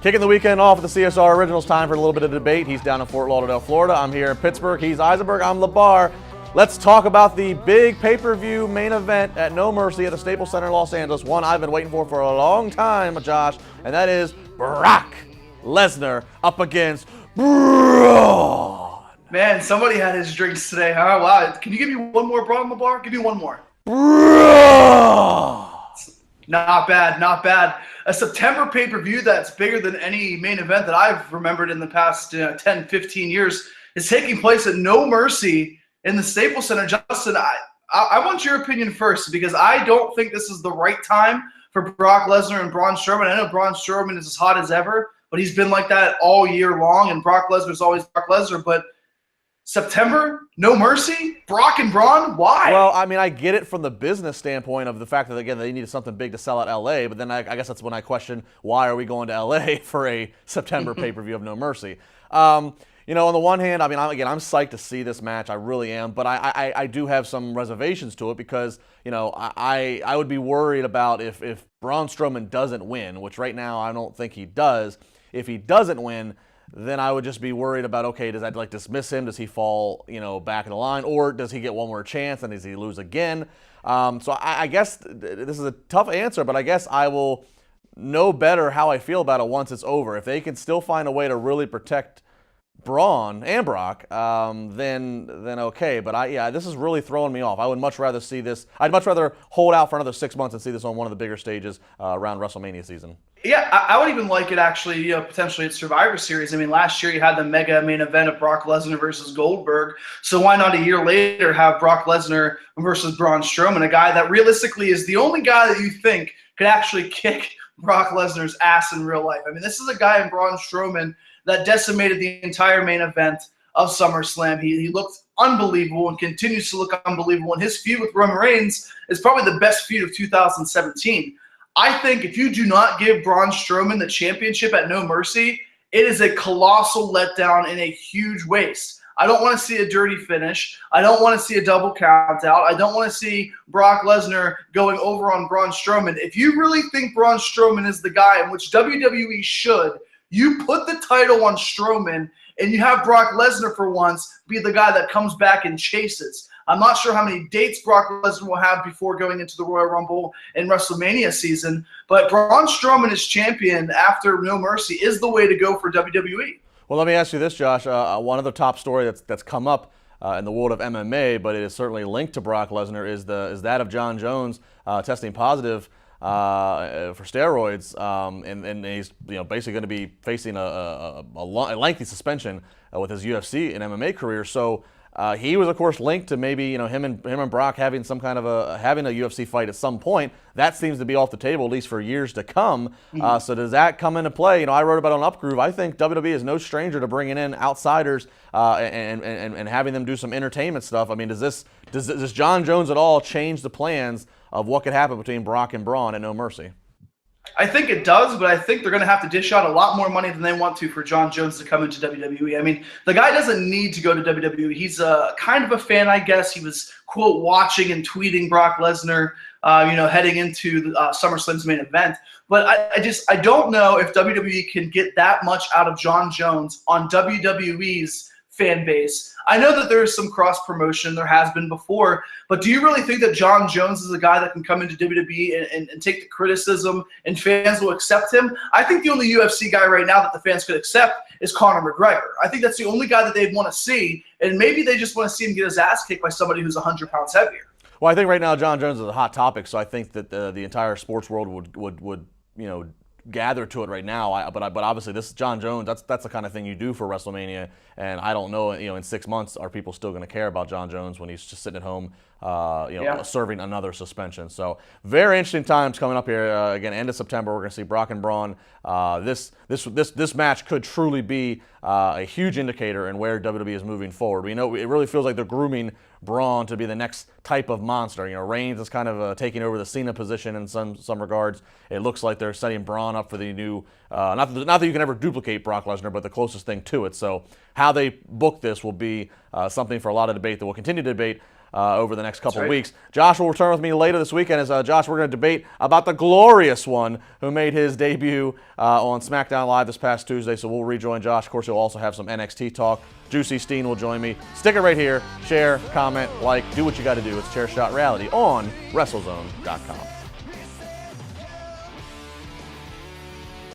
Kicking the weekend off at the CSR Originals, time for a little bit of debate. He's down in Fort Lauderdale, Florida. I'm here in Pittsburgh. He's Eisenberg. I'm LeBar. Let's talk about the big pay-per-view main event at No Mercy at the Staples Center in Los Angeles. One I've been waiting for a long time, Josh, and that is Brock Lesnar up against Braun. Man, somebody had his drinks today, huh? Wow. Can you give me one more, Braun LeBar? Give me one more. Braun. Not bad, not bad. A September pay-per-view that's bigger than any main event that I've remembered in the past 10, 15 years is taking place at No Mercy in the Staples Center. Justin, I want your opinion first, because I don't think this is the right time for Brock Lesnar and Braun Strowman. I know Braun Strowman is as hot as ever, but he's been like that all year long, and Brock Lesnar is always Brock Lesnar. But September, No Mercy, Brock and Braun, why? Well, I mean, I get it from the business standpoint of the fact that, again, they needed something big to sell at LA, but then I guess that's when I question, why are we going to LA for a September pay-per-view of No Mercy? You know, on the one hand, I mean, I'm psyched to see this match. I really am, but I do have some reservations to it because, you know, I would be worried about if Braun Strowman doesn't win, which right now I don't think he does. If he doesn't win, then I would just be worried about, okay, does that like dismiss him? Does he fall, you know, back in the line, or does he get one more chance and does he lose again? So I guess this is a tough answer, but I guess I will know better how I feel about it once it's over. If they can still find a way to really protect Braun and Brock, then okay. But this is really throwing me off. I would much rather see this. I'd much rather hold out for another 6 months and see this on one of the bigger stages around WrestleMania season. Yeah, I would even like it actually, you know, potentially at Survivor Series. I mean, last year you had the mega main event of Brock Lesnar versus Goldberg. So why not a year later have Brock Lesnar versus Braun Strowman, a guy that realistically is the only guy that you think could actually kick Brock Lesnar's ass in real life. I mean, this is a guy in Braun Strowman that decimated the entire main event of SummerSlam. He looked unbelievable and continues to look unbelievable. And his feud with Roman Reigns is probably the best feud of 2017. I think if you do not give Braun Strowman the championship at No Mercy, it is a colossal letdown and a huge waste. I don't want to see a dirty finish. I don't want to see a double count out. I don't want to see Brock Lesnar going over on Braun Strowman. If you really think Braun Strowman is the guy, in which WWE should, you put the title on Strowman and you have Brock Lesnar for once be the guy that comes back and chases. I'm not sure how many dates Brock Lesnar will have before going into the Royal Rumble and WrestleMania season, but Braun Strowman as champion after No Mercy is the way to go for WWE. Well, let me ask you this, Josh. One other top story that's come up in the world of MMA, but it is certainly linked to Brock Lesnar, is that of Jon Jones testing positive for steroids, and he's basically going to be facing a lengthy suspension with his UFC and MMA career. So he was, of course, linked to maybe him and Brock having some kind of having a UFC fight at some point. That seems to be off the table, at least for years to come. So does that come into play? I wrote about it on Upgroove. I think WWE is no stranger to bringing in outsiders and having them do some entertainment stuff. I mean, does Jon Jones at all change the plans of what could happen between Brock and Braun at No Mercy? I think it does, but I think they're going to have to dish out a lot more money than they want to for Jon Jones to come into WWE. I mean, the guy doesn't need to go to WWE. He's kind of a fan, I guess. He was, quote, watching and tweeting Brock Lesnar, heading into SummerSlam's main event. But I don't know if WWE can get that much out of Jon Jones on WWE's fan base. I know that there is some cross promotion, there has been before, but do you really think that Jon Jones is a guy that can come into WWE and take the criticism and fans will accept him? I think the only UFC guy right now that the fans could accept is Conor McGregor. I think that's the only guy that they'd want to see, and maybe they just want to see him get his ass kicked by somebody who's 100 pounds heavier. Well, I think right now Jon Jones is a hot topic, so I think that the entire sports world would gather to it right now. But obviously this is Jon Jones. That's the kind of thing you do for WrestleMania, and I don't know. In 6 months, are people still going to care about Jon Jones when he's just sitting at home, serving another suspension? So very interesting times coming up here. Again, end of September, we're going to see Brock and Braun. This match could truly be a huge indicator in where WWE is moving forward. We know it really feels like they're grooming Braun to be the next type of monster. Reigns is kind of taking over the Cena position in some regards. It looks like they're setting Braun up for the new, not that you can ever duplicate Brock Lesnar, but the closest thing to it. So how they book this will be something for a lot of debate that we'll continue to debate over the next couple right. weeks. Josh will return with me later this weekend. As Josh, we're going to debate about the glorious one who made his debut on SmackDown Live this past Tuesday. So we'll rejoin Josh. Of course, he'll also have some NXT talk. Juicy Steen will join me. Stick it right here. Share, comment, like, do what you got to do. It's Chair Shot Reality on WrestleZone.com.